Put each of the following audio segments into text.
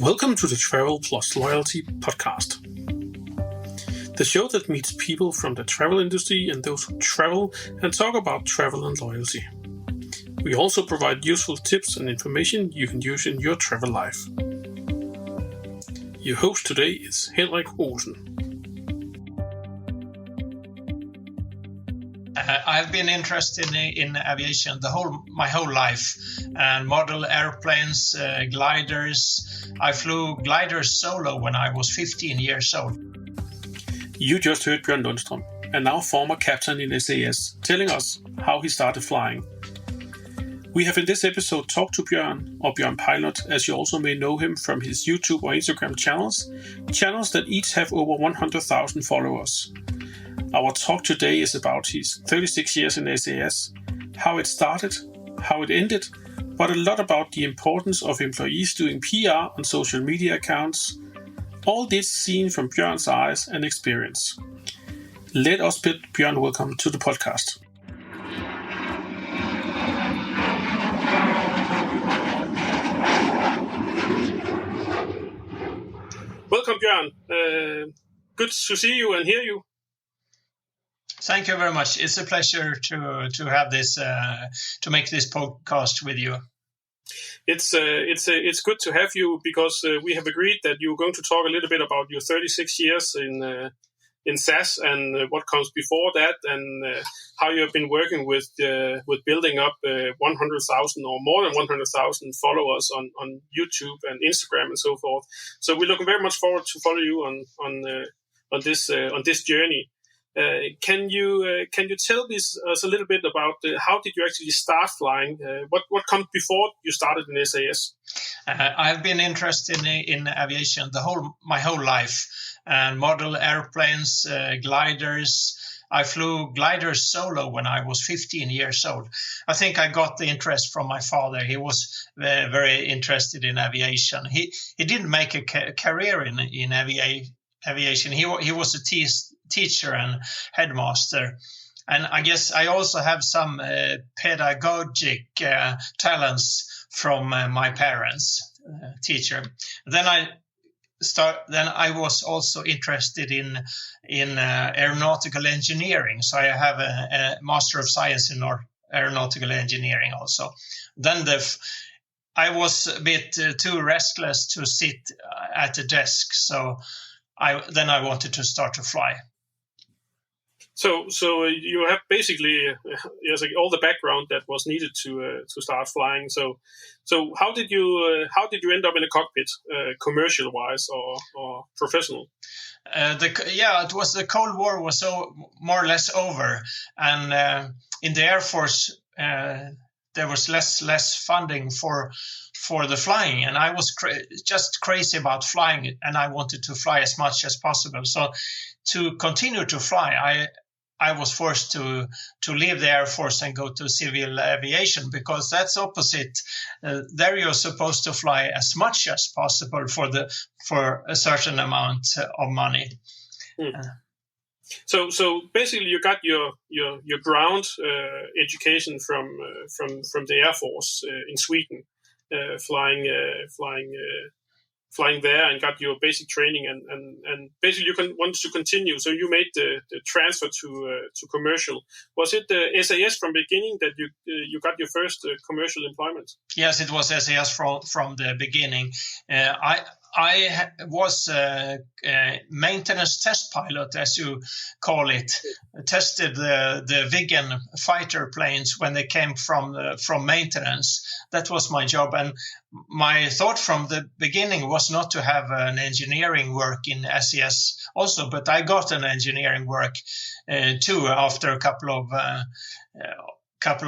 Welcome to the Travel Plus Loyalty podcast, the show that meets people from the travel industry and those who travel and talk about travel and loyalty. We also provide useful tips and information you can use in your travel life. Your host today is Henrik Olsen. I've been interested in aviation my whole life, and model airplanes, gliders. I flew gliders solo when I was 15 years old. You just heard Björn Lundström, and now former captain in SAS, telling us how he started flying. We have in this episode talked to Björn, or Bjornpilot, as you also may know him from his YouTube or Instagram channels that each have over 100,000 followers. Our talk today is about his 36 years in SAS, how it started, how it ended, but a lot about the importance of employees doing PR on social media accounts. All this seen from Björn's eyes and experience. Let us bid Björn welcome to the podcast. Welcome, Björn. Good to see you and hear you. Thank you very much. It's a pleasure to have this to make this podcast with you. It's good to have you because we have agreed that you're going to talk a little bit about your 36 years in SAS and what comes before that, and how you have been working with building up 100,000 or more than 100,000 followers on YouTube and Instagram and so forth. So we're looking very much forward to follow you on this journey. Can you tell us a little bit about how did you actually start flying? What comes before you started in SAS? I've been interested in aviation my whole life, and model airplanes, gliders. I flew gliders solo when I was 15 years old. I think I got the interest from my father. He was very interested in aviation. He didn't make a career in aviation. He was a teacher and headmaster, and I guess I also have some pedagogic talents from my parents, teacher. Then I was also interested in aeronautical engineering, so I have a Master of Science in aeronautical engineering also. Then I was a bit too restless to sit at a desk, so I wanted to start to fly. So you have basically all the background that was needed to start flying. So how did you end up in a cockpit, commercial wise or professional? It was the Cold War was so more or less over, and in the Air Force there was less funding for the flying, and I was just crazy about flying, and I wanted to fly as much as possible. So to continue to fly, I was forced to leave the Air Force and go to civil aviation, because that's opposite. There you're supposed to fly as much as possible for a certain amount of money. So basically, you got your ground education from the Air Force in Sweden, flying there, and got your basic training, and basically you wanted to continue. So you made the transfer to commercial. Was it SAS from beginning that you got your first commercial employment? Yes, it was SAS from the beginning. I was a maintenance test pilot, as you call it. Tested the Viggen fighter planes when they came from maintenance. That was my job, and my thought from the beginning was not to have an engineering work in SAS also, but I got an engineering work too after a couple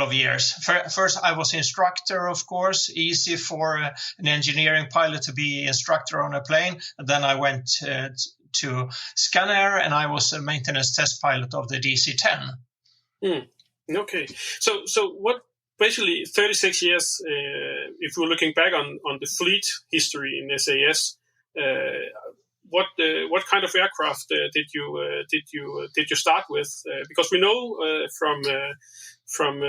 of years. First, I was instructor, of course, easy for an engineering pilot to be instructor on a plane. And then I went to Scanair, and I was a maintenance test pilot of the DC-10. Okay. So what, basically 36 years, if we're looking back on the fleet history in SAS, what kind of aircraft did you start with? Because we know from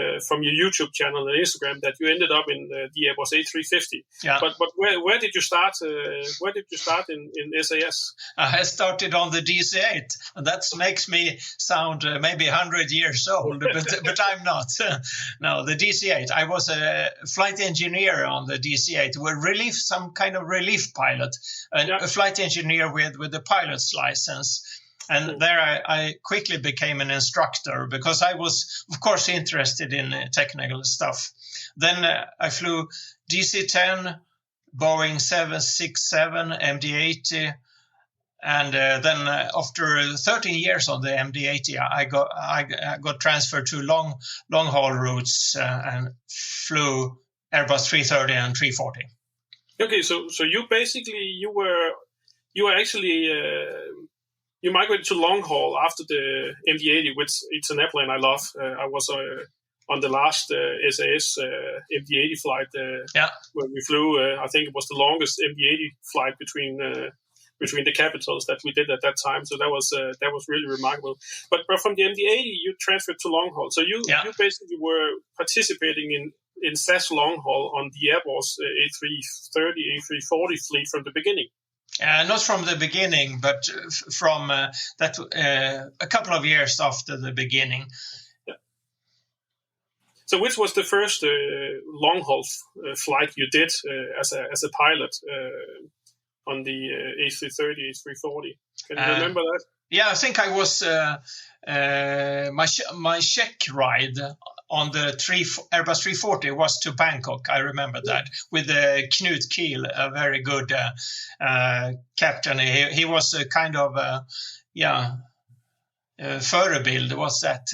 your YouTube channel and Instagram that you ended up in the Airbus A350. Yeah. But where did you start? Where did you start in SAS? I started on the DC-8, and that makes me sound maybe 100 years old, but I'm not. No, the DC-8. I was a flight engineer on the DC-8. Some kind of relief pilot, a flight engineer with a pilot's license. And there I quickly became an instructor because I was, of course, interested in technical stuff. Then I flew DC-10, Boeing 767, MD-80, and then after 13 years on the MD-80, I got transferred to long haul routes and flew Airbus 330 and 340. Okay, so you basically you were actually. You migrated to long haul after the MD-80, which it's an airplane I love. I was on the last SAS MD-80 flight where we flew. I think it was the longest MD-80 flight between the capitals that we did at that time. So that was really remarkable. But from the MD-80, you transferred to long haul. So you basically were participating in SAS long haul on the Airbus A330, A340 fleet from the beginning. Not from the beginning, but from a couple of years after the beginning. Yeah. So, which was the first long haul flight you did as a pilot on the A330, A340? Can you remember that? Yeah, I think I was my Czech ride on the Airbus 340 was to Bangkok. I remember that with Knut Kiel, a very good captain. He was a kind of förebild. What's that?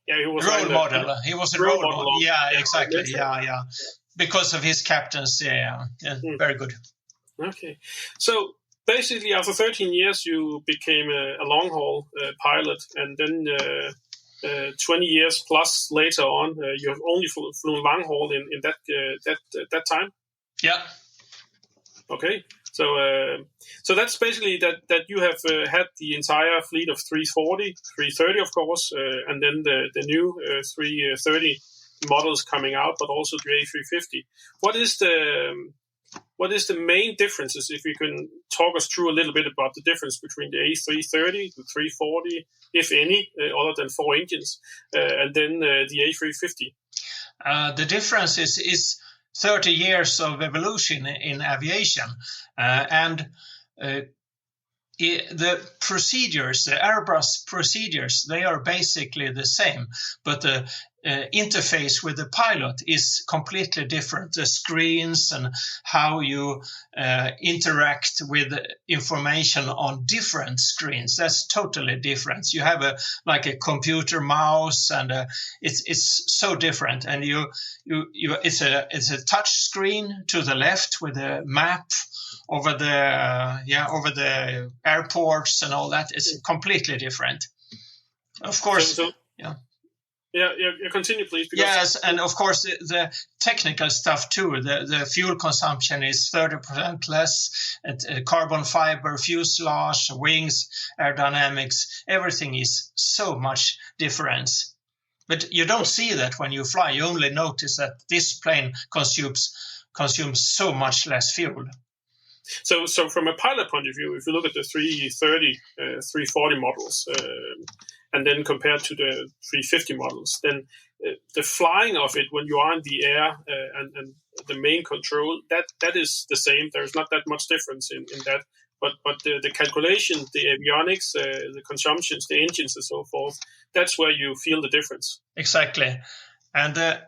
Yeah, he was role model. He was a role model. Yeah, exactly. Yeah. Because of his captaincy. Yeah. Very good. Okay, so basically, after 13 years, you became a long-haul pilot, and then 20 years plus later on, you have only flown long-haul in that time? Yeah. Okay, so that's basically that you have had the entire fleet of 340, 330, of course, and then the new 330 models coming out, but also the A350. What is the main differences, if you can talk us through a little bit about the difference between the A330, the 340, if any, other than 4 engines, and then the A350? The difference is 30 years of evolution in aviation, and the procedures, the Airbus procedures, they are basically the same, but the interface with the pilot is completely different. The screens and how you interact with information on different screens, that's totally different. You have a computer mouse, and it's so different. And it's a touch screen to the left with a map over the airports and all that. It's completely different. Of course, Yeah, continue, please. Yes, and of course the technical stuff too. The fuel consumption is 30% less. Carbon fiber fuselage, wings, aerodynamics, everything is so much difference. But you don't see that when you fly. You only notice that this plane consumes so much less fuel. So from a pilot point of view, if you look at the 330, 340 models, and then compared to the 350 models, then the flying of it when you are in the air and the main control, that is the same. There's not that much difference in that. But the calculation, the avionics, the consumptions, the engines and so forth, that's where you feel the difference. Exactly. And the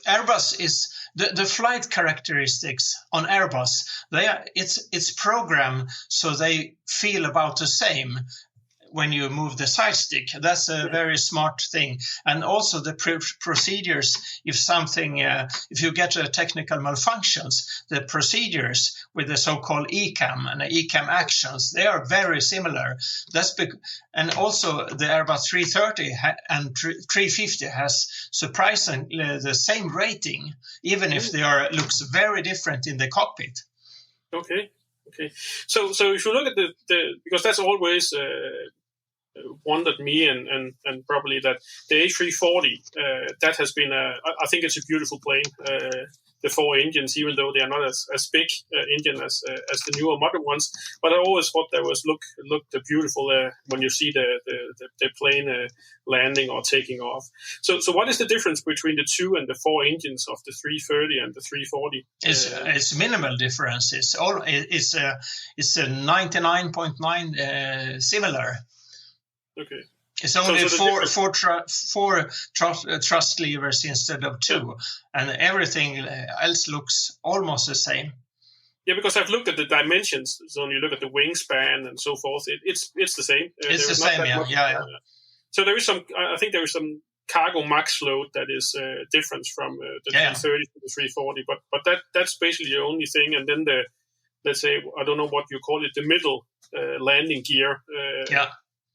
Airbus is the flight characteristics on Airbus. It's programmed so they feel about the same when you move the side stick. That's a very smart thing. And also the procedures, if you get a technical malfunctions, the procedures with the so-called ECAM and the ECAM actions, they are very similar. And also the Airbus 330 and 350 has surprisingly the same rating, even if they looks very different in the cockpit. Okay. So if you look at the because that's always wondered me and probably that the A340 that has been I think it's a beautiful plane. The 4 engines, even though they are not as big engine as the newer modern ones, but I always thought they looked beautiful when you see the plane landing or taking off. So what is the difference between the 2 and the 4 engines of the 330 and the 340? It's minimal difference. It's a 99.9 similar. Okay. It's only four thrust levers instead of 2, and everything else looks almost the same. Yeah, because I've looked at the dimensions. So when you look at the wingspan and so forth, it's the same. It's the same, yeah. So there is some. I think there is some cargo max load that is different from the 330 to the 340, but that's basically the only thing. And then let's say, I don't know what you call it, the middle landing gear.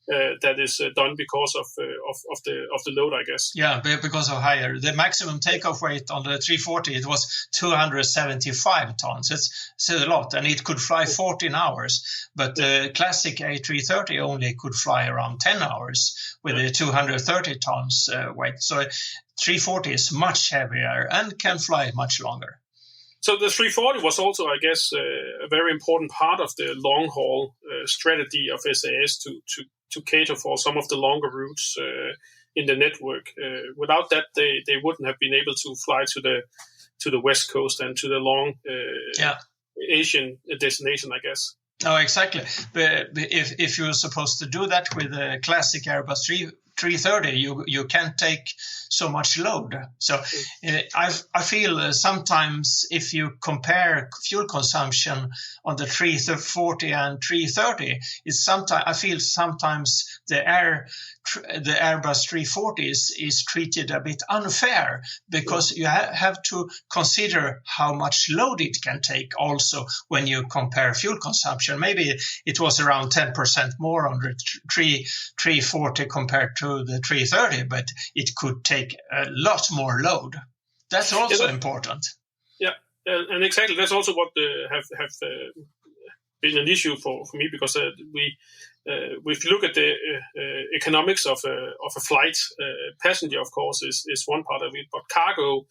That is done because of the load, I guess. Yeah, because of higher. The maximum takeoff weight on the 340, it was 275 tons. It's a lot, and it could fly 14 hours. But the classic A330 only could fly around 10 hours with a 230 tons weight. So 340 is much heavier and can fly much longer. So the 340 was also, I guess, a very important part of the long-haul strategy of SAS to cater for some of the longer routes in the network. Without that, they wouldn't have been able to fly to the West Coast and to the long Asian destination, I guess. Oh, exactly. But if you're supposed to do that with a classic Airbus 330, you can't take so much load. So I feel sometimes if you compare fuel consumption on the 340 and 330, I feel sometimes the Airbus 340 is treated a bit unfair, because you have to consider how much load it can take also when you compare fuel consumption. Maybe it was around 10% more on the 340 compared to the 330, but it could take a lot more load. That's also important. Yeah, and exactly. That's also what have been an issue for me, because if you look at the economics of a flight, passenger, of course, is one part of it, but cargo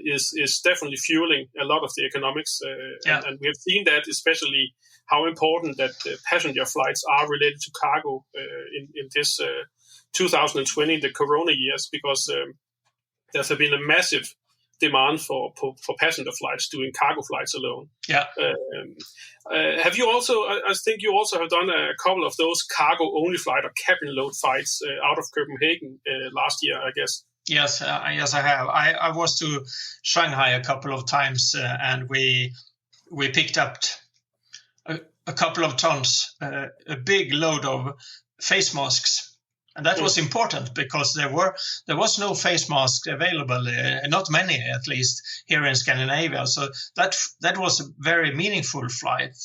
is definitely fueling a lot of the economics, and we have seen that, especially how important that passenger flights are related to cargo in this 2020, the Corona years, because there's been a massive demand for passenger flights doing cargo flights alone. Yeah. Have you also? I think you also have done a couple of those cargo-only flight or cabin load flights out of Copenhagen last year, I guess. Yes, I have. I was to Shanghai a couple of times, and we picked up a couple of tons, a big load of face masks. And that was important, because there was no face mask available, not many at least, here in Scandinavia. So that was a very meaningful flight.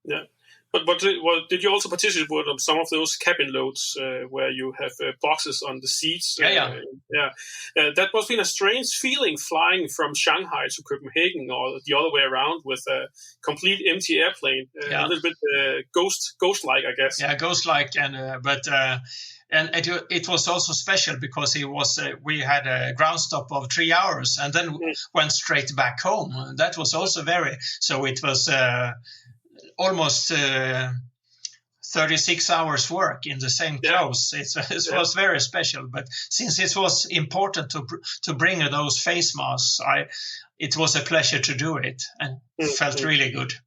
Yeah, but did you also participate in some of those cabin loads where you have boxes on the seats? That must have been a strange feeling, flying from Shanghai to Copenhagen or the other way around with a complete empty airplane. A little bit ghost-like, I guess. Yeah, ghost-like, and it was also special because we had a ground stop of 3 hours and then went straight back home. That was also so it was almost 36 hours work in the same clothes. It was very special. But since it was important to bring those face masks, it was a pleasure to do it, and felt really good.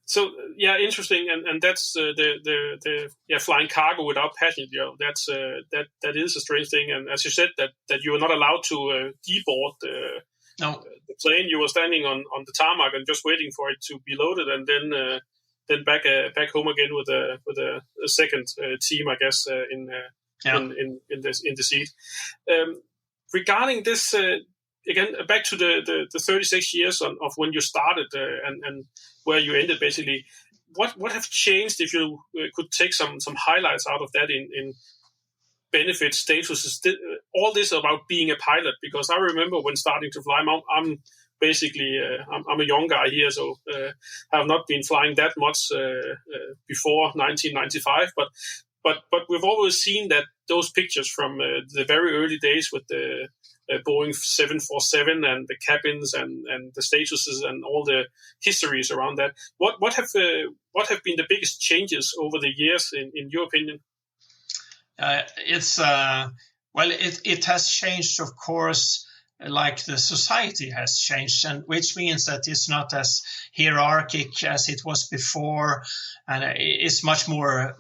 So interesting, and that's the flying cargo without passenger. That is a strange thing, and as you said, that you were not allowed to deboard the plane. You were standing on the tarmac and just waiting for it to be loaded, and then back home again with a second team, I guess, in the seat. Regarding this. Again, back to the 36 years of when you started and where you ended, basically, what have changed, if you could take some highlights out of that in benefits, statuses, all this about being a pilot? Because I remember when starting to fly, I'm basically, I'm a young guy here, so have not been flying that much before 1995. But we've always seen that those pictures from the very early days with the Boeing 747 and the cabins and the statuses and all the histories around that. What have been the biggest changes over the years in your opinion? It has changed, of course, like the society has changed, and which means that it's not as hierarchic as it was before, and it's much more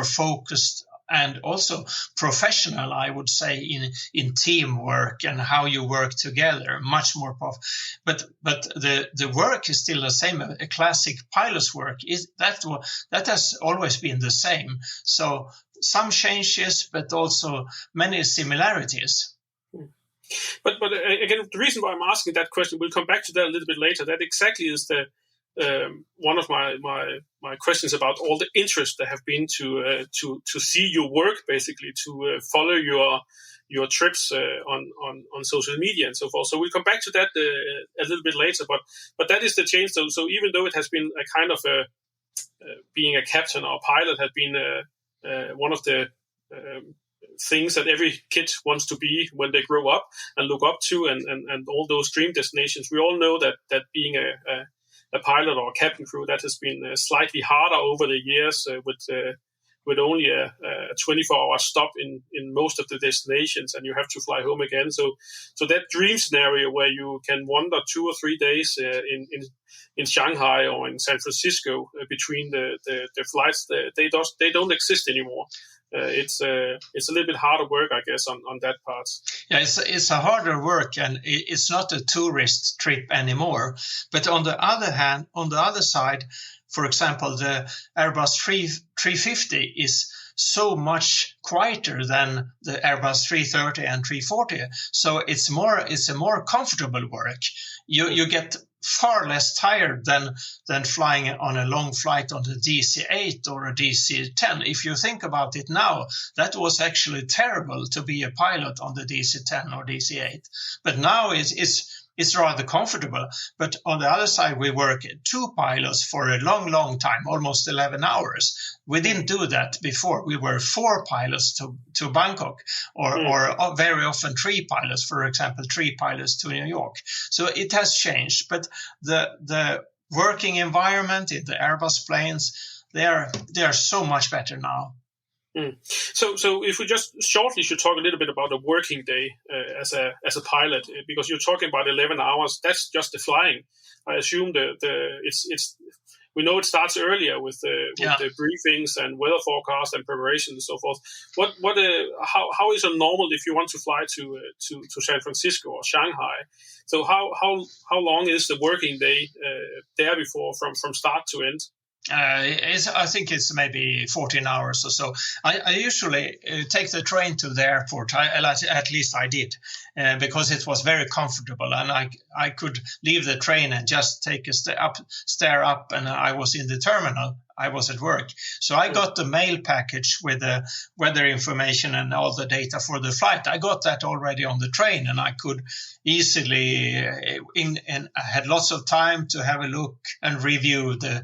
focused and also professional, I would say, in teamwork and how you work together. Much more, but the work is still the same. A classic pilot's work that has always been the same. So some changes, but also many similarities. But again, the reason why I'm asking that question, we'll come back to that a little bit later. That exactly is the one of my questions about all the interest that have been to see your work, basically to follow your trips on social media and so forth. So we'll come back to that a little bit later. But that is the change. So even though it has been a kind of being a captain or a pilot has been one of the things that every kid wants to be when they grow up and look up to, and all those dream destinations. We all know that being a pilot or a cabin crew, that has been slightly harder over the years with only a 24-hour stop in most of the destinations, and you have to fly home again. So that dream scenario where you can wander 2 or 3 days in Shanghai or in San Francisco between the flights, they don't exist anymore. It's a little bit harder work, I guess, on that part. Yeah, it's a harder work, and it's not a tourist trip anymore. But on the other side, for example, the Airbus 350 is so much quieter than the Airbus 330 and 340. So it's a more comfortable work. You get far less tired than flying on a long flight on the DC-8 or a DC-10. If you think about it now, that was actually terrible to be a pilot on the DC-10 or DC-8. But now it's rather comfortable. But on the other side, we work 2 pilots for a long, long time, almost 11 hours. We didn't do that before. We were 4 pilots to Bangkok, or very often 3 pilots, for example, 3 pilots to New York. So it has changed. But the working environment in the Airbus planes, they are so much better now. So if we just shortly should talk a little bit about a working day as a pilot, because you're talking about 11 hours. That's just the flying. I assume we know it starts earlier with the briefings and weather forecast and preparation and so forth. How is it normal if you want to fly to San Francisco or Shanghai? So how long is the working day there before from start to end? I think it's maybe 14 hours or so. I usually take the train to the airport. At least I did, because it was very comfortable, and I could leave the train and just take a stair up, and I was in the terminal. I was at work. So I got the mail package with the weather information and all the data for the flight. I got that already on the train, and I could easily, and I had lots of time to have a look and review the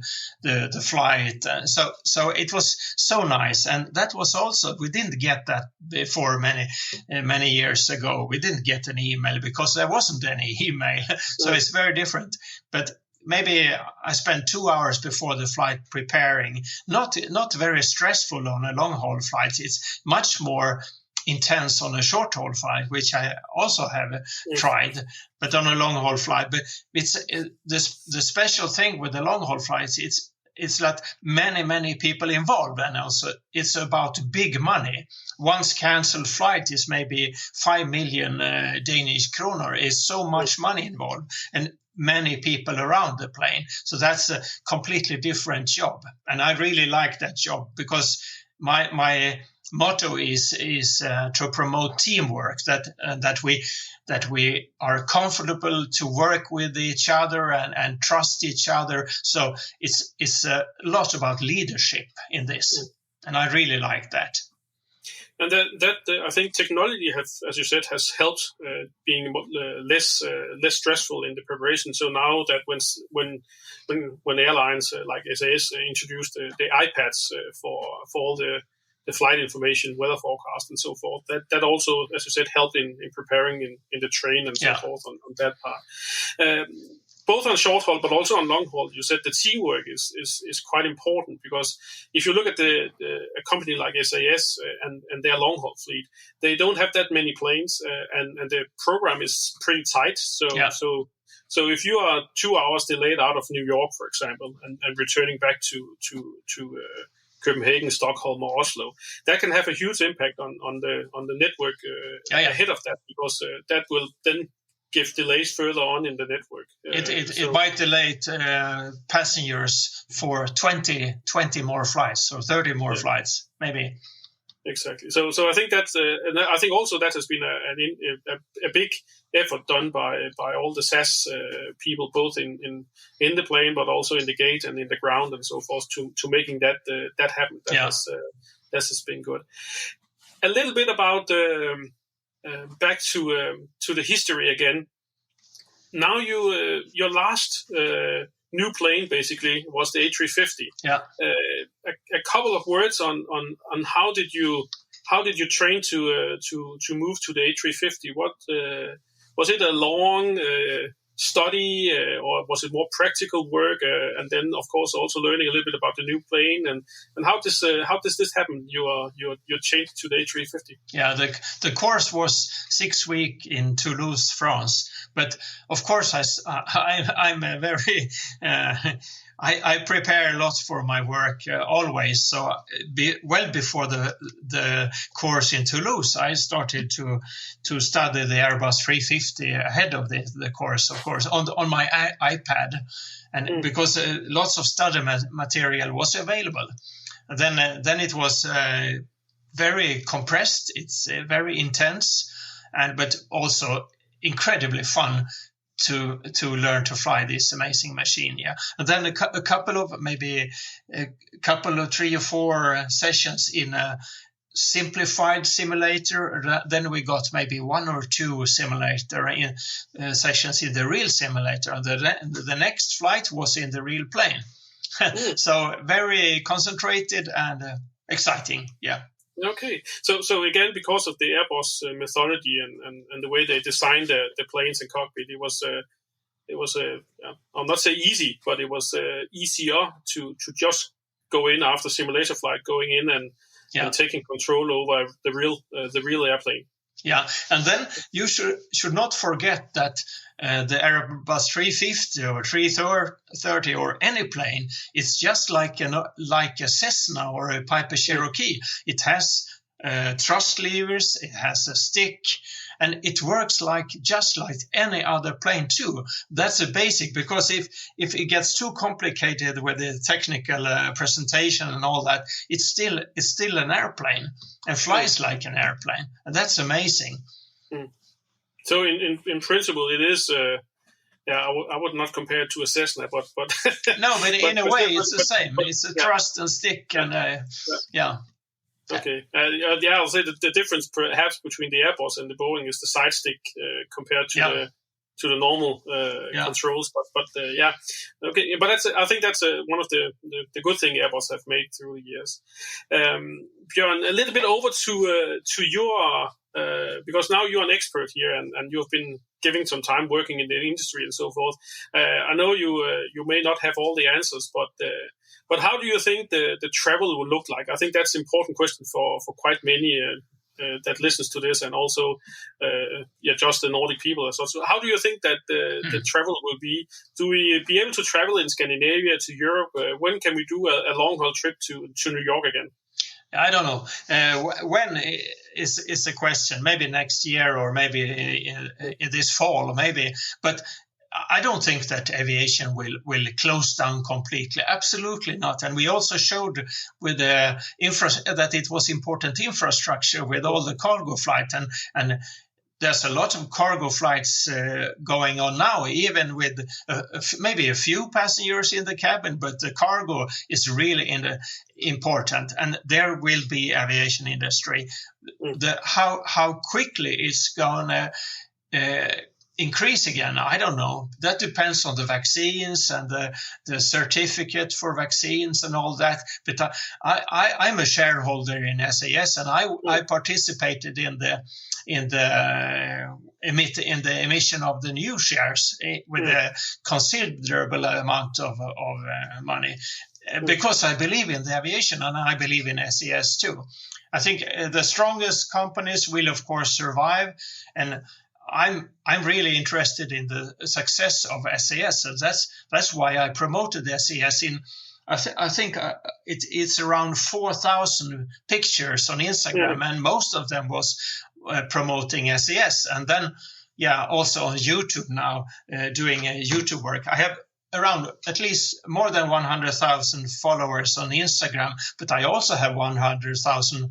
flight. So it was so nice. And that was also, we didn't get that before many years ago. We didn't get an email because there wasn't any email. So it's very different. But maybe I spent 2 hours before the flight preparing. Not very stressful on a long-haul flight. It's much more intense on a short-haul flight, which I also have tried, but on a long-haul flight. But it's the special thing with the long-haul flights. It's that many people involved, and also it's about big money. Once cancelled flight is maybe 5 million Danish kroner. Is so much money involved, and many people around the plane. So that's a completely different job. And I really like that job because my motto is to promote teamwork, that we are comfortable to work with each other and trust each other. So it's a lot about leadership in this. And I really like that. And that I think technology as you said, has helped being less stressful in the preparation. So now that when airlines like SAS introduced the iPads for all the flight information, weather forecast, and so forth, that also, as you said, helped in preparing in the train and so forth on that part. Both on short haul, but also on long haul, you said the teamwork is quite important, because if you look at a company like SAS and their long haul fleet, they don't have that many planes, and the program is pretty tight. So if you are 2 hours delayed out of New York, for example, and returning back to Copenhagen, Stockholm, or Oslo, that can have a huge impact on the network ahead of that, because that will then give delays further on in the network. It might delay passengers for 20 more flights or 30 more flights, maybe. Exactly. So I think that's, and I think also that has been a big effort done by all the SAS people, both in the plane, but also in the gate and in the ground and so forth, to making that happen. That has been good. A little bit about back to the history again. Now your last new plane basically was the A350. Yeah. A couple of words on how did you train to move to the A350? What was it, a long study, or was it more practical work? And then, of course, also learning a little bit about the new plane, and how does this happen? Your change to the A350. Yeah, the course was 6 weeks in Toulouse, France. But of course, I'm a very I prepare a lot for my work always. So well before the course in Toulouse, I started to study the Airbus 350 ahead of the course, of course, on my iPad, and because lots of study material was available. Then it was very compressed. It's very intense, but also incredibly fun to learn to fly this amazing machine. Yeah. And then a couple of 3 or 4 sessions in a simplified simulator. Then we got maybe 1 or 2 simulator sessions in the real simulator. And the next flight was in the real plane. So very concentrated and exciting. Yeah. Okay, so again, because of the Airbus methodology and the way they designed the planes and cockpit, it was I'll not say easy, but it was easier to just go in after simulator flight, going in and taking control over the real airplane. Yeah, and then you should not forget that the Airbus 350 or 330 or any plane, it's just like a Cessna or a Piper Cherokee. It has thrust levers, it has a stick, and it works just like any other plane too. That's a basic, because if it gets too complicated with the technical presentation and all that, it's still an airplane and flies like an airplane, and that's amazing. So in principle, it is. I would not compare it to a Cessna, but no, but in a way, it's the same. It's a thrust and stick, and Okay. I'll say the difference perhaps between the Airbus and the Boeing is the side stick compared to the normal controls. But okay. But I think that's one of the good thing Airbus have made through the years. Björn, a little bit over to your because now you're an expert here and you've been giving some time working in the industry and so forth. I know you may not have all the answers, but how do you think the travel will look like? I think that's an important question for quite many that listens to this, and also just the Nordic people as well. So how do you think that the travel will be? Do we be able to travel in Scandinavia to Europe? When can we do a long-haul trip to New York again? I don't know. When is the question? Maybe next year, or maybe in this fall, maybe. But I don't think that aviation will close down completely. Absolutely not. And we also showed with the that it was important infrastructure with all the cargo flight, and there's a lot of cargo flights going on now, even with maybe a few passengers in the cabin, but the cargo is really important, and there will be aviation industry. How quickly it's gonna increase again, I don't know. That depends on the vaccines and the certificate for vaccines and all that. But I'm a shareholder in SAS, and I participated in the emission of the new shares with a considerable amount of money, because I believe in the aviation and I believe in SAS too. I think the strongest companies will, of course, survive, and I'm really interested in the success of SAS. So that's why I promoted SAS in. I think it's around 4,000 pictures on Instagram, and most of them was promoting SAS. And then, also on YouTube now, doing YouTube work. I have around at least more than 100,000 followers on Instagram, but I also have 100,000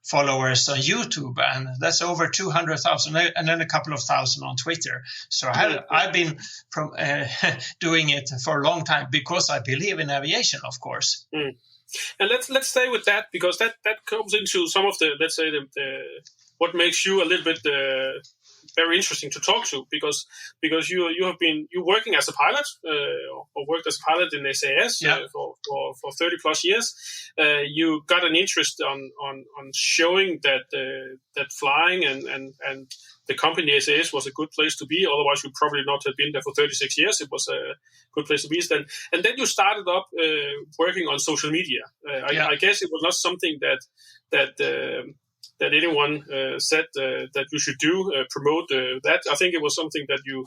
followers on YouTube, and that's over 200,000, and then a couple of thousand on Twitter. So I've been doing it for a long time because I believe in aviation, of course. And let's stay with that, because that comes into some of the, let's say, the what makes you a little bit very interesting to talk to, because you're working as a pilot, or worked as a pilot in SAS for 30 plus years. You got an interest on showing that flying and the company SAS was a good place to be. Otherwise, you probably not have been there for 36 years. It was a good place to be. And then you started up working on social media. I guess it was not something that anyone said that you should do, promote that. I think it was something that you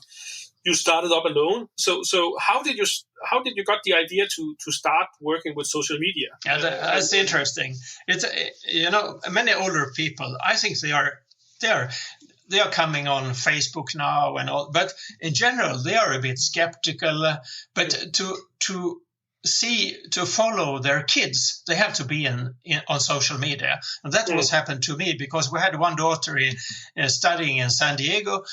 started up alone. So how did you got the idea to start working with social media? Yeah, that's interesting. It's many older people, I think they are coming on Facebook now and all, but in general they are a bit skeptical. But to follow their kids, they have to be on social media, and that was happened to me, because we had one daughter studying in San Diego.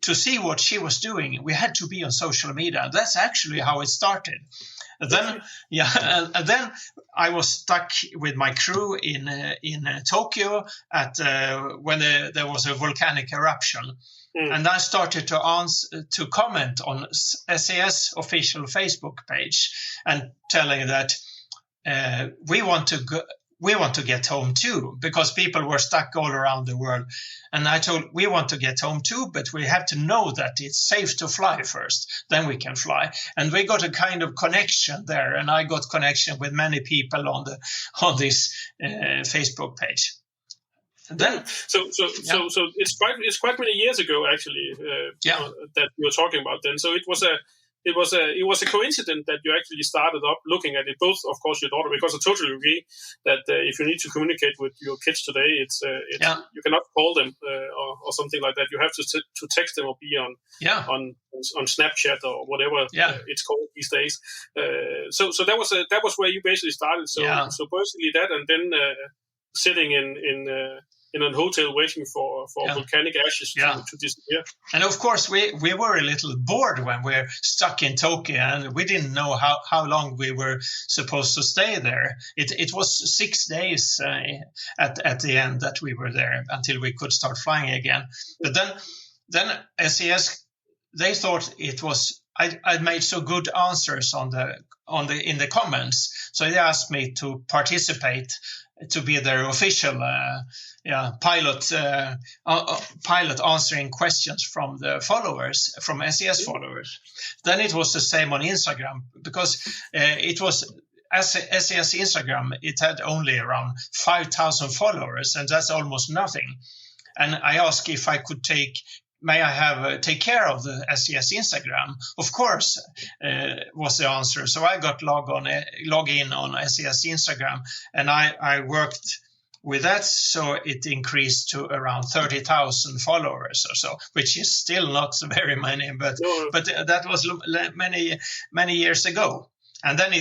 To see what she was doing, we had to be on social media. That's actually how it started. And then I was stuck with my crew in Tokyo when there was a volcanic eruption. And I started to comment on SAS official Facebook page and telling that we want to get home too, because people were stuck all around the world. And I told, we want to get home too, but we have to know that it's safe to fly first, then we can fly. And we got a kind of connection there, and I got connection with many people on this Facebook page. Then, so it's quite many years ago actually that you're talking about then. So it was a coincidence that you actually started up looking at it. Both, of course, your daughter, because I totally agree that if you need to communicate with your kids today, you cannot call them or something like that. You have to text them or be on Snapchat or whatever it's called these days. So that was where you basically started. So basically that, and then sitting in a hotel waiting for volcanic ashes to disappear. And of course, we were a little bored when we were stuck in Tokyo, and we didn't know how long we were supposed to stay there. It was 6 days at the end that we were there until we could start flying again. But then SAS, they thought it was I'd made so good answers in the comments, so they asked me to participate, to be their official pilot answering questions from the followers, from SAS followers. Then it was the same on Instagram, because it was SAS Instagram. It had only around 5,000 followers, and that's almost nothing. And I asked if I could take care of the SAS Instagram. Of course, was the answer. So I got log in on SAS Instagram, and I worked with that. So it increased to around 30,000 followers or so, which is still not very many, but that was many years ago. And then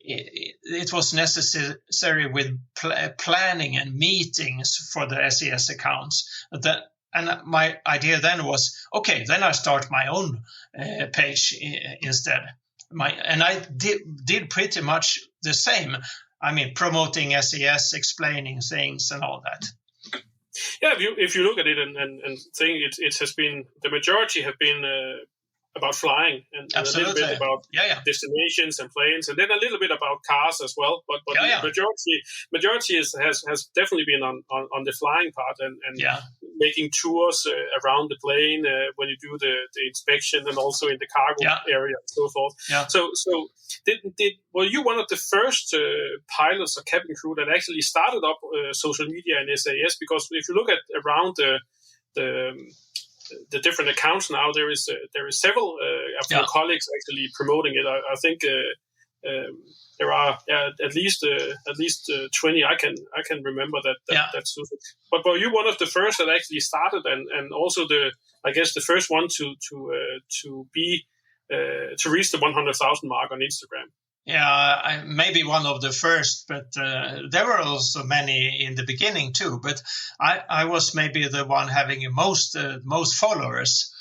it was necessary with planning and meetings for the SAS accounts. and my idea then was, okay, then I start my own page instead. And I did pretty much the same. I mean, promoting SAS, explaining things and all that. Yeah, if you look at it and think it has been, the majority have been about flying and a little bit about destinations and planes, and then a little bit about cars as well. But the majority has definitely been on the flying part and making tours around the plane when you do the inspection, and also in the cargo area and so forth. Yeah. So were you one of the first pilots or cabin crew that actually started up social media in SAS? Because if you look at around the different accounts now, there is several of your colleagues actually promoting it. I think there are at least 20. I can remember that. That's but were you one of the first that actually started, and also the first one to reach the 100,000 mark on Instagram? Yeah, maybe one of the first, but there were also many in the beginning too. But I was maybe the one having most followers.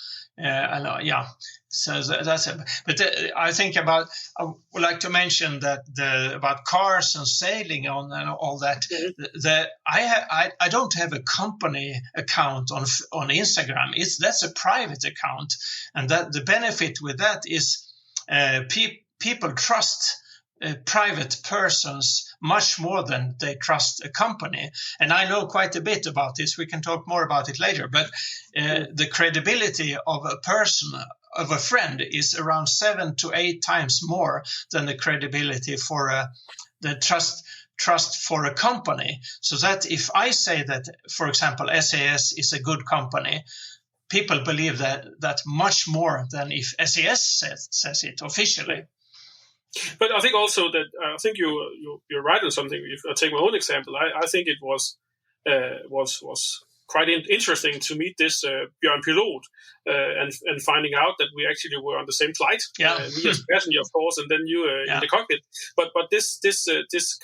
So that's it. But I think I would like to mention that about cars and sailing and all that. I don't have a company account on Instagram. That's a private account, and that the benefit with that is people trust private persons much more than they trust a company. And I know quite a bit about this. We can talk more about it later. But the credibility of a person, of a friend, is around 7 to 8 times more than the credibility for the trust for a company. So that if I say that, for example, SAS is a good company, people believe that much more than if SAS says it officially. But I think also that you're right on something. If I take my own example, I think it was quite interesting to meet this Bjornpilot and finding out that we actually were on the same flight. Me as passenger, of course, and then you in the cockpit. But this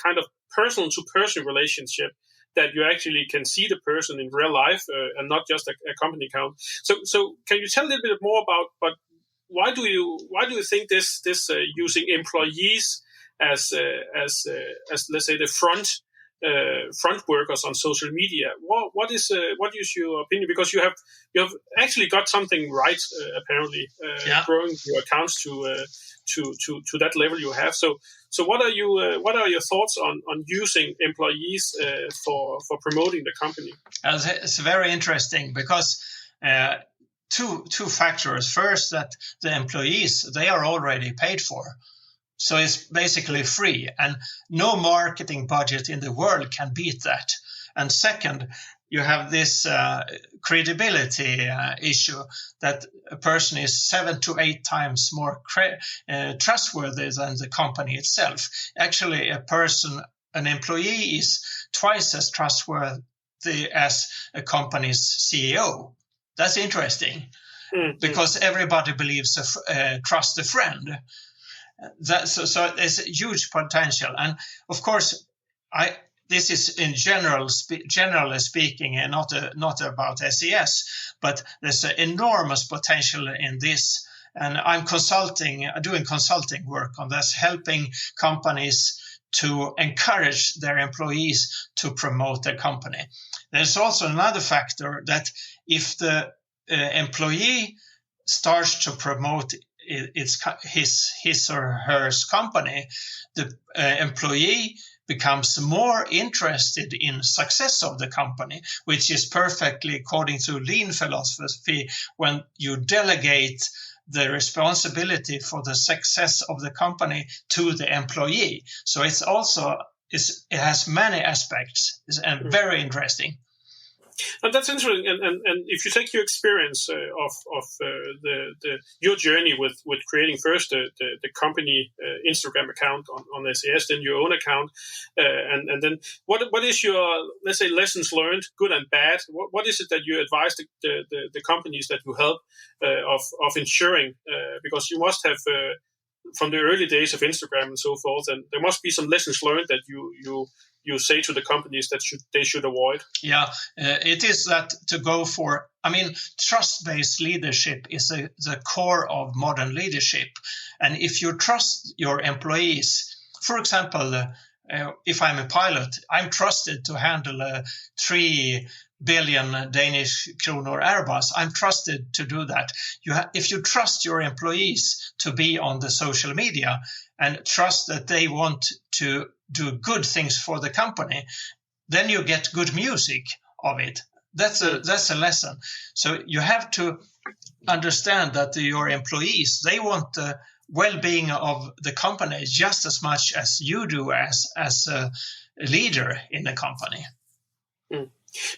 kind of person to person relationship, that you actually can see the person in real life and not just a company account. So can you tell a little bit more about why do you think this using employees as let's say the front workers on social media? What is your opinion? Because you have actually got something right apparently, growing your accounts to that level you have. So what are your thoughts on using employees for promoting the company? It's very interesting because two factors. First, that the employees, they are already paid for. So it's basically free, and no marketing budget in the world can beat that. And second, you have this credibility issue, that a person is 7 to 8 times more trustworthy than the company itself. Actually, an employee is twice as trustworthy as a company's CEO. That's interesting, because everybody believes trust a friend. So there's a huge potential, and of course, this is in generally speaking, and not about SAS, but there's an enormous potential in this. And I'm doing consulting work on this, helping companies to encourage their employees to promote their company. There's also another factor, that if the employee starts to promote his or her company, the employee becomes more interested in success of the company, which is perfectly according to lean philosophy, when you delegate the responsibility for the success of the company to the employee. So it has many aspects, and very interesting. And that's interesting. And if you take your experience of your journey with creating first the company Instagram account on SAS, then your own account, and then what is your, let's say, lessons learned, good and bad? What is it that you advise the companies that you help of ensuring, because you must have from the early days of Instagram and so forth, and there must be some lessons learned that you say to the companies that they should avoid. Yeah, it is that to go for. I mean, trust-based leadership is the core of modern leadership, and if you trust your employees, for example, if I'm a pilot, I'm trusted to handle a 3 billion Danish kroner Airbus. I'm trusted to do that. If you trust your employees to be on the social media and trust that they want to do good things for the company, then you get good music of it. That's a lesson. So you have to understand that your employees, they want the well-being of the company just as much as you do as a leader in the company. Mm.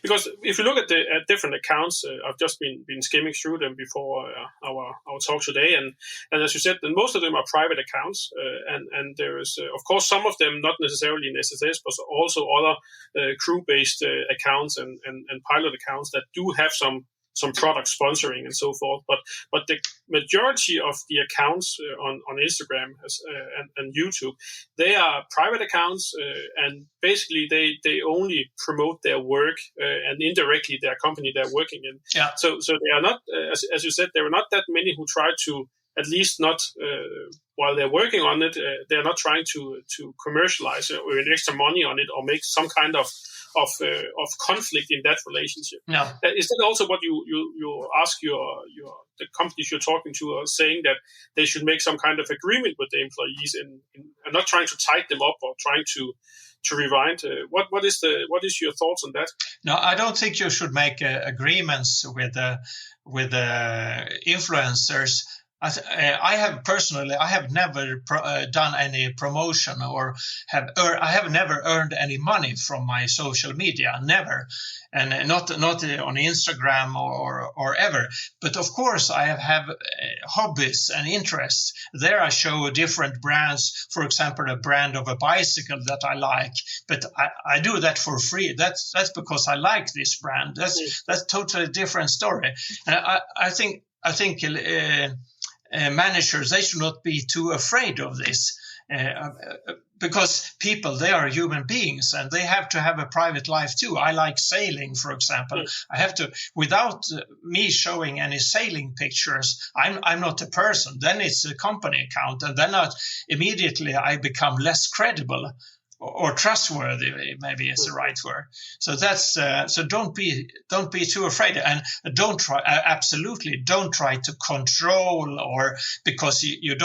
Because if you look at different accounts, I've just been skimming through them before our talk today, and as you said, most of them are private accounts, and there is of course some of them not necessarily in SAS, but also other crew-based accounts and pilot accounts that do have some product sponsoring and so forth, but the majority of the accounts on Instagram and YouTube, they are private accounts, and basically they only promote their work and indirectly their company they're working in. Yeah. So they are not, as you said, there are not that many who try to, at least not while they're working on it, they're not trying to commercialize or earn extra money on it or make some kind of conflict in that relationship. No. Is that also what you ask the companies you're talking to are saying, that they should make some kind of agreement with the employees and not trying to tie them up or trying to rewind? What is your thoughts on that? No, I don't think you should make agreements with the influencers. I have never done any promotion I have never earned any money from my social media, never, and not on Instagram or ever. But of course, I have hobbies and interests. There, I show different brands. For example, a brand of a bicycle that I like, but I do that for free. That's because I like this brand. That's totally different story. And I think. Managers, they should not be too afraid of this, because people, they are human beings and they have to have a private life too. I like sailing, for example. I have to, without me showing any sailing pictures, I'm not a person. Then it's a company account, and then immediately I become less credible or trustworthy, maybe is the right word. So that's so don't be too afraid, and don't try to control, or because you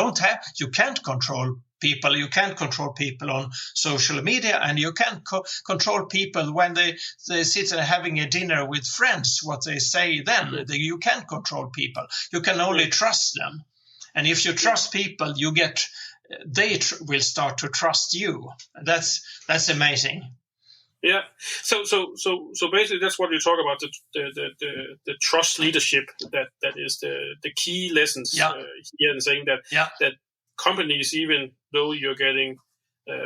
can't control people. You can't control people on social media, and you can't control people when they sit having a dinner with friends, what they say then. You can't control people. You can only trust them, and if you trust people, they will start to trust you. That's amazing. Yeah. So basically, that's what you talk about, the trust leadership. That is the key lessons here, and saying that companies, even though you're getting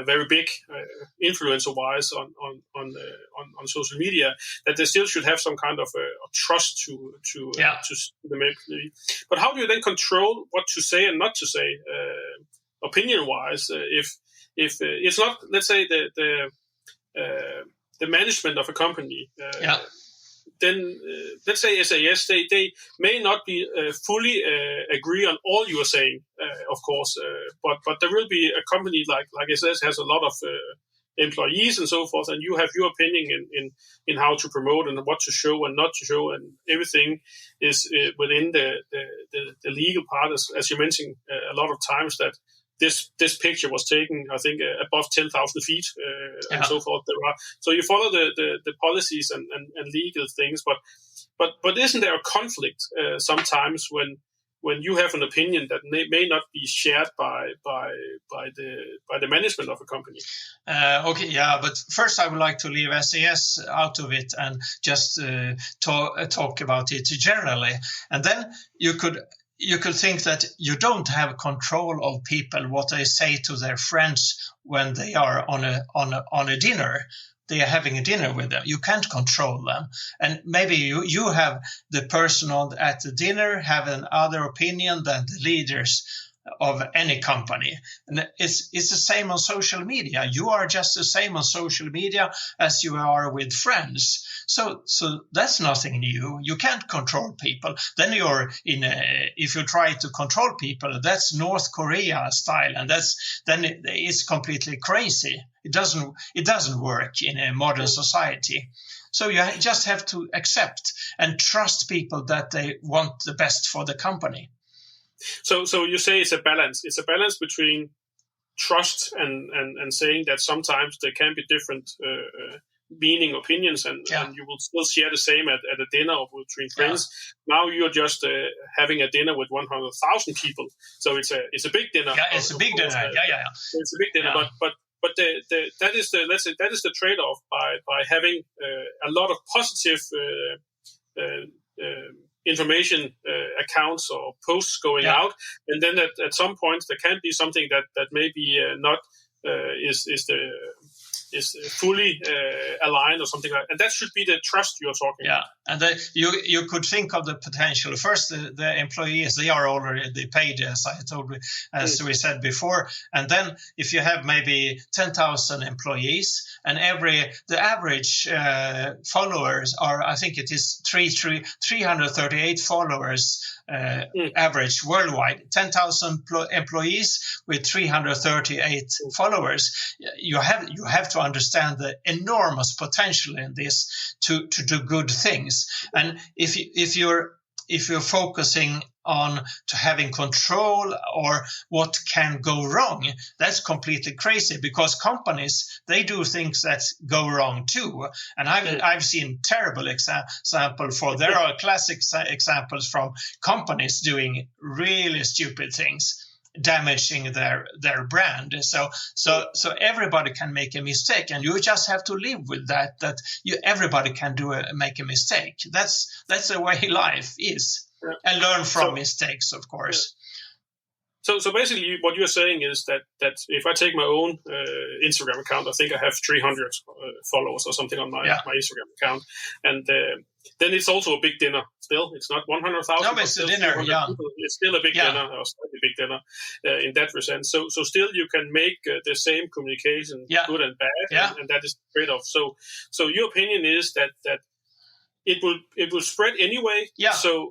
very big influencer-wise on social media, that they still should have some kind of a trust to the employee. But how do you then control what to say and not to say? Opinion-wise, if it's not, let's say, the management of a company, then let's say SAS, they may not be fully agree on all you are saying, of course, but there will be a company like SAS has a lot of employees and so forth, and you have your opinion in how to promote and what to show and not to show, and everything is within the legal part, as you mentioned a lot of times, that this picture was taken, I think, above 10,000 feet and so forth. So you follow the policies and legal things, but isn't there a conflict sometimes when you have an opinion that may not be shared by the management of a company? But first I would like to leave SAS out of it and just talk about it generally, and then you could think that you don't have control of people, what they say to their friends when they are on a dinner. They are having a dinner with them. You can't control them. And maybe you have the person at the dinner have another opinion than the leaders of any company. And it's the same on social media. You are just the same on social media as you are with friends. So that's nothing new. You can't control people. Then if you try to control people, that's North Korea style, and then it's completely crazy. It doesn't work in a modern society. So you just have to accept and trust people that they want the best for the company. So you say it's a balance. It's a balance between trust and saying that sometimes there can be different meaning opinions, and you will still share the same at a dinner or between friends. Yeah. Now you're just having a dinner with 100,000 people, so it's a big dinner. Yeah, it's a big dinner. It's a big dinner, but that is the trade-off by having a lot of positive information accounts or posts going out, and then at some point there can be something that maybe not is fully aligned or something like that. And that should be the trust you're talking about. And you could think of the potential. First, the employees, they are already paid, as we said before. And then if you have maybe 10,000 employees, and the average followers are, I think it is 338 followers average worldwide. 10,000 employees with 338 followers. You have to understand the enormous potential in this to do good things. And if you're focusing on to having control or what can go wrong, that's completely crazy, because companies, they do things that go wrong too. And I've seen terrible examples there are classic examples from companies doing really stupid things, damaging their brand. So everybody can make a mistake, and you just have to live with that everybody can make a mistake. That's the way life is. And learn from mistakes, of course. So basically, what you're saying is that if I take my own Instagram account, I think I have 300 followers or something on my Instagram account, and then it's also a big dinner. Still, it's not 100,000. No, it's a dinner. Yeah, it's still a big dinner, or slightly big dinner in that sense. So still, you can make the same communication, good and bad, and that is the trade-off. So your opinion is that it will spread anyway. Yeah. So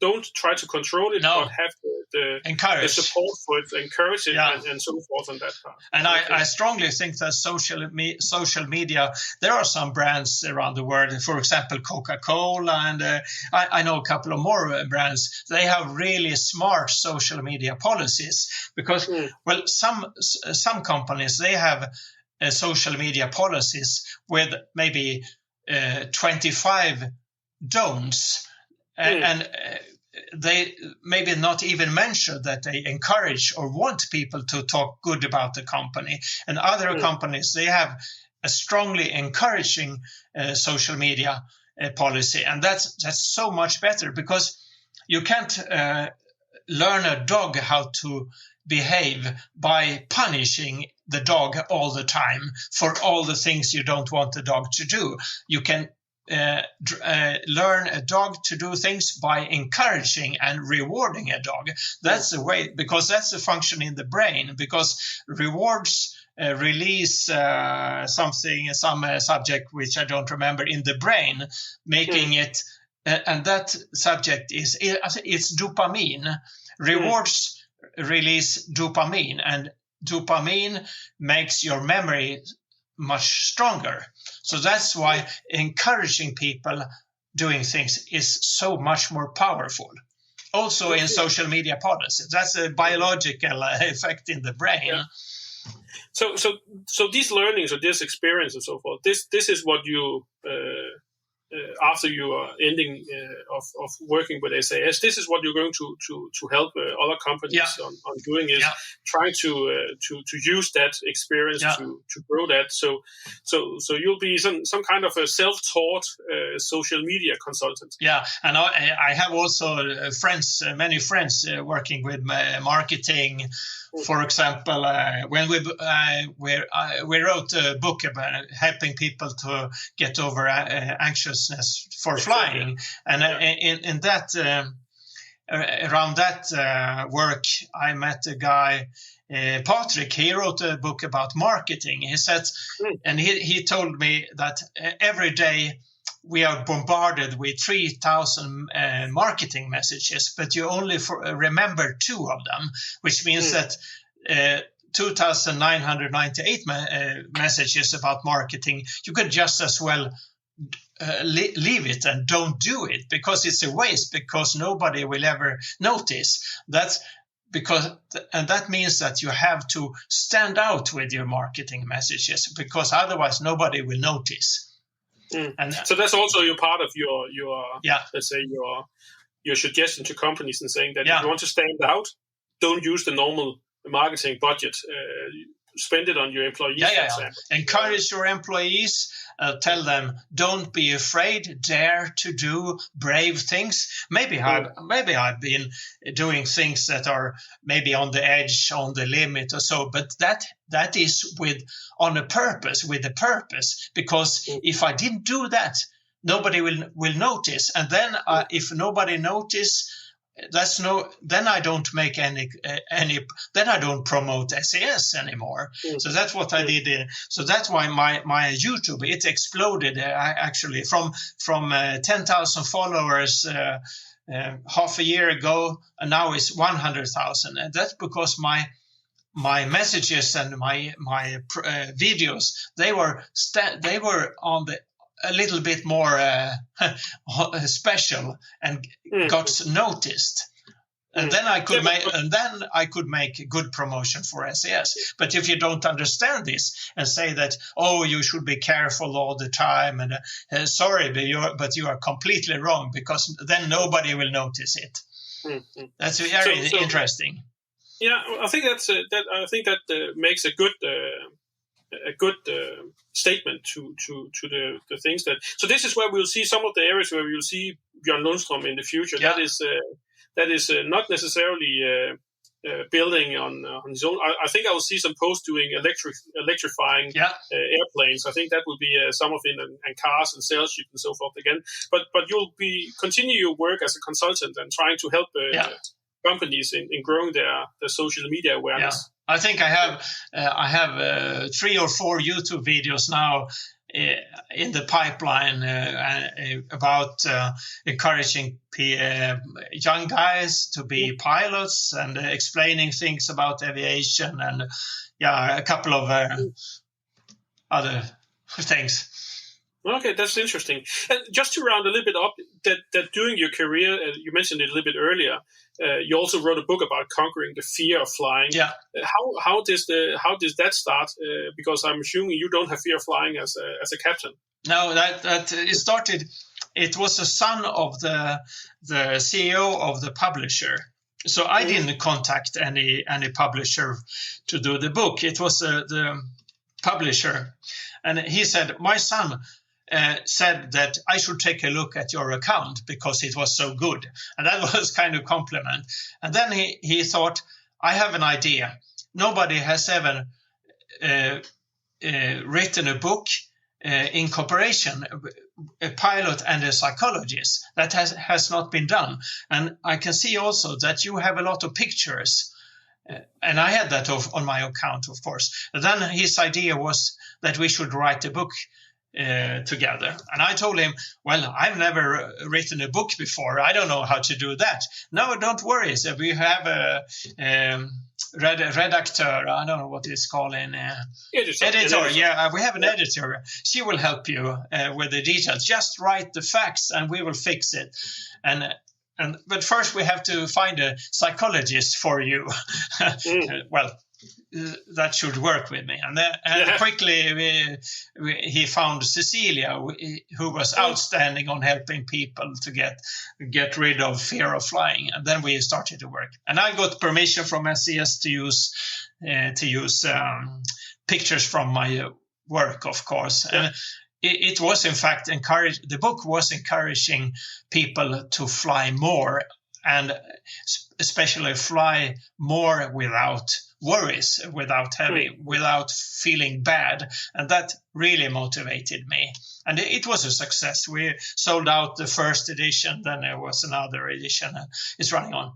don't try to control it, but have the support for it, encourage it, and so forth on that part. And I strongly think that social media, there are some brands around the world, for example, Coca-Cola, and I know a couple of more brands, they have really smart social media policies, because, some companies, they have social media policies with maybe 25 don'ts, and they maybe not even mention that they encourage or want people to talk good about the company. And other companies, they have a strongly encouraging social media policy, and that's so much better, because you can't learn a dog how to behave by punishing the dog all the time for all the things you don't want the dog to do. You can learn a dog to do things by encouraging and rewarding a dog. That's the way, because that's the function in the brain, because rewards release some subject which I don't remember in the brain, making it, and that subject it's dopamine. Rewards release dopamine, and dopamine makes your memory much stronger. So that's why encouraging people doing things is so much more powerful. Also in social media policies, that's a biological effect in the brain. Yeah. So these learnings or this experience and so forth, this is what you after you are ending of working with SAS, this is what you're going to help other companies on doing, is trying to use that experience to grow that. So you'll be some kind of a self-taught social media consultant. Yeah, and I have also many friends working with marketing. For example, when we wrote a book about helping people to get over anxiousness for flying, and in that around that work, I met a guy, Patrick. He wrote a book about marketing. He said, and he told me that every day we are bombarded with 3,000 marketing messages, but you only remember 2 of them, which means that 2,998 messages about marketing, you could just as well leave it and don't do it, because it's a waste, because nobody will ever notice. And that means that you have to stand out with your marketing messages, because otherwise nobody will notice. And so that's also your part of your let's say your suggestion to companies, and saying that if you want to stand out, don't use the normal marketing budget. Spend it on your employees. Encourage your employees. Tell them, don't be afraid. Dare to do brave things. Maybe I've been doing things that are maybe on the edge, on the limit, or so. But that is with a purpose. Because if I didn't do that, nobody will notice. And then if nobody notice, then I don't make any then I don't promote SAS anymore. So that's what I did. So that's why my YouTube, it exploded actually from 10,000 followers half a year ago, and now it's 100,000. And that's because my messages and my videos, they were on the a little bit more special and got noticed, and then I could make good promotion for SAS. But if you don't understand this and say that, you should be careful all the time, and sorry, but you are completely wrong, because then nobody will notice it. That's very interesting. Yeah, I think that makes a good statement to the things that. So this is where we'll see some of the areas where we'll see Björn Lundström in the future. Yeah. That is not necessarily building on his own. I think I will see some posts doing electrifying airplanes. I think that will be some of it, and cars and sales ship and so forth again. But you'll continue your work as a consultant and trying to help companies in growing their social media awareness. Yeah. I think I have 3 or 4 YouTube videos now in the pipeline about encouraging young guys to be pilots, and explaining things about aviation, and a couple of other things. Okay, that's interesting. And just to round a little bit up, that during your career, you mentioned it a little bit earlier, you also wrote a book about conquering the fear of flying. Yeah. How does that start? Because I'm assuming you don't have fear of flying as a captain. No, that it started. It was the son of the CEO of the publisher. So I didn't contact any publisher to do the book. It was the publisher, and he said, my son said that I should take a look at your account because it was so good. And that was kind of compliment. And then he thought, I have an idea. Nobody has ever written a book in cooperation, a pilot and a psychologist. That has not been done. And I can see also that you have a lot of pictures. And I had that on my account, of course. And then his idea was that we should write a book together. And I told him, well, I've never written a book before. I don't know how to do that. No, don't worry. So we have a redactor. I don't know what it's called in editor. Yeah, we have an editor. She will help you with the details. Just write the facts and we will fix it. But first we have to find a psychologist for you. Well, that should work with me. And quickly he found Cecilia, who was outstanding on helping people to get rid of fear of flying. And then we started to work. And I got permission from SAS to use pictures from my work, of course. Yeah. And it was, in fact, the book was encouraging people to fly more, and especially fly more without worries without feeling bad. And that really motivated me. And it was a success. We sold out the first edition, then there was another edition. It's running on.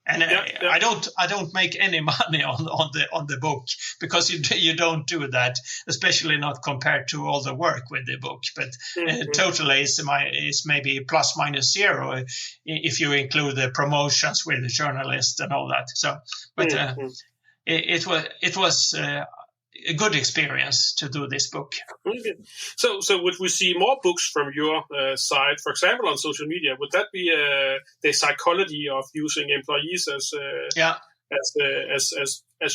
And I don't make any money on the book, because you don't do that, especially not compared to all the work with the book. But totally is maybe plus minus zero if you include the promotions with the journalist and all that. So, but it was a good experience to do this book. Okay. So would we see more books from your side, for example, on social media? Would that be the psychology of using employees as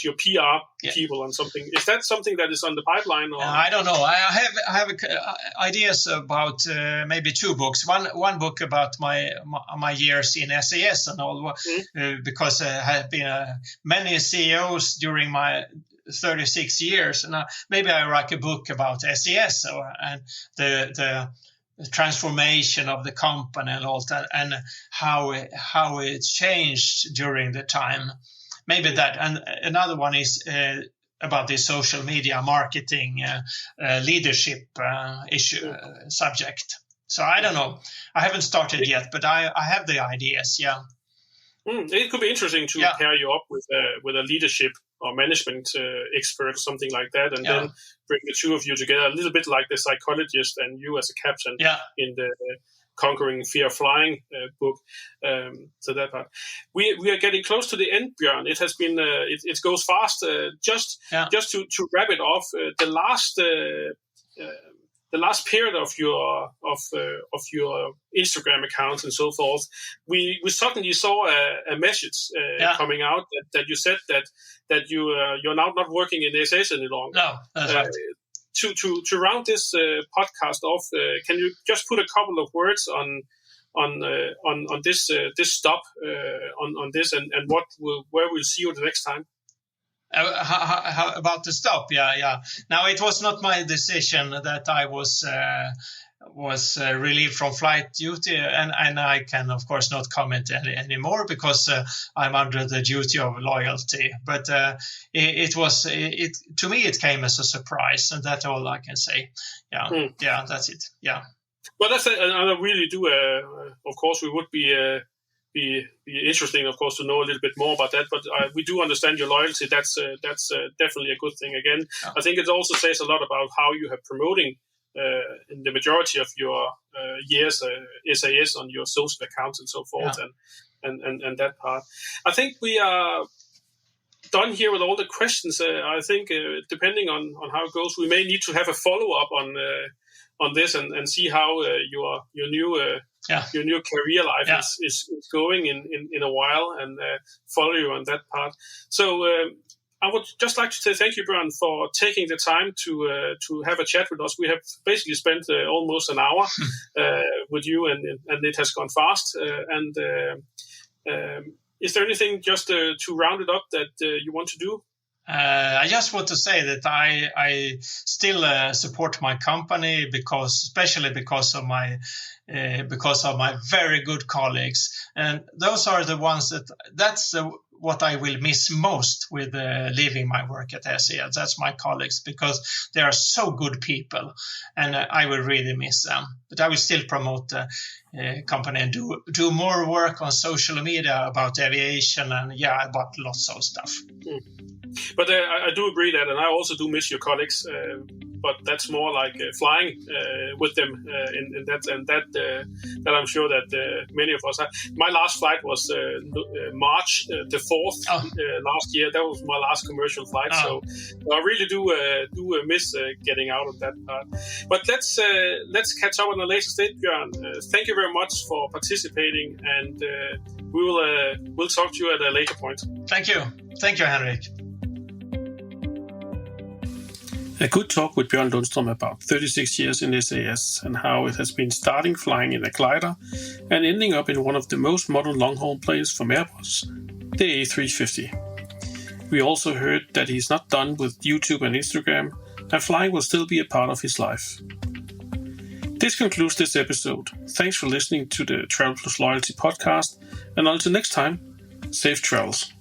your PR people and something? Is that something that is on the pipeline? Or? I don't know. I have ideas about maybe 2 books. One book about my years in SAS and all, because I have been many CEOs during my 36 years, and maybe I write a book about SAS and the transformation of the company and all that, and how it changed during the time. Maybe that. And another one is about the social media marketing leadership issue subject. So I don't know. I haven't started yet, but I have the ideas. Yeah. It could be interesting to pair you up with a leadership or management expert or something like that, and then bring the 2 of you together, a little bit like the psychologist and you as a captain in the Conquering Fear of Flying book. So that part. We are getting close to the end, Björn. It has been it goes fast. Just to wrap it off, the last period of your Instagram account and so forth, we suddenly saw a message coming out that you said that you're now not working in the SAS any longer. No, that's right. To round this podcast off, can you just put a couple of words on this stop on this and where we'll see you the next time? How about the stop? Yeah. Now, it was not my decision that I was relieved from flight duty, and I can of course not comment anymore because I'm under the duty of loyalty. But to me it came as a surprise, and that's all I can say. Yeah, that's it. Yeah. Well, that's and I really do. Of course, we would be interesting, of course, to know a little bit more about that. But we do understand your loyalty. That's definitely a good thing. Again, I think it also says a lot about how you have promoting in the majority of your years SAS on your social accounts and so forth, and that part. I think we are done here with all the questions. I think depending on how it goes, we may need to have a follow up on this and see how your new career life is going in a while, and follow you on that part. So I would just like to say thank you, Björn, for taking the time to have a chat with us. We have basically spent almost an hour with you, and it has gone fast. Is there anything just to round it up that you want to do? I just want to say that I still support my company especially because of my very good colleagues, and those are the ones that's what I will miss most with leaving my work at SAS. That's my colleagues, because they are so good people, and I will really miss them. But I will still promote the company and do more work on social media about aviation and about lots of stuff. But I do agree that, and I also do miss your colleagues. But that's more like flying with them in that I'm sure that many of us have. My last flight was March the 4th last year. That was my last commercial flight. So I really do miss getting out of that part. But let's catch up on a later stage, Björn. Thank you very much for participating, and we'll talk to you at a later point. Thank you, Henrik. A good talk with Björn Lundström about 36 years in SAS and how it has been starting flying in a glider and ending up in one of the most modern long-haul planes from Airbus, the A350. We also heard that he's not done with YouTube and Instagram, and flying will still be a part of his life. This concludes this episode. Thanks for listening to the Travel Plus Loyalty podcast, and until next time, safe travels.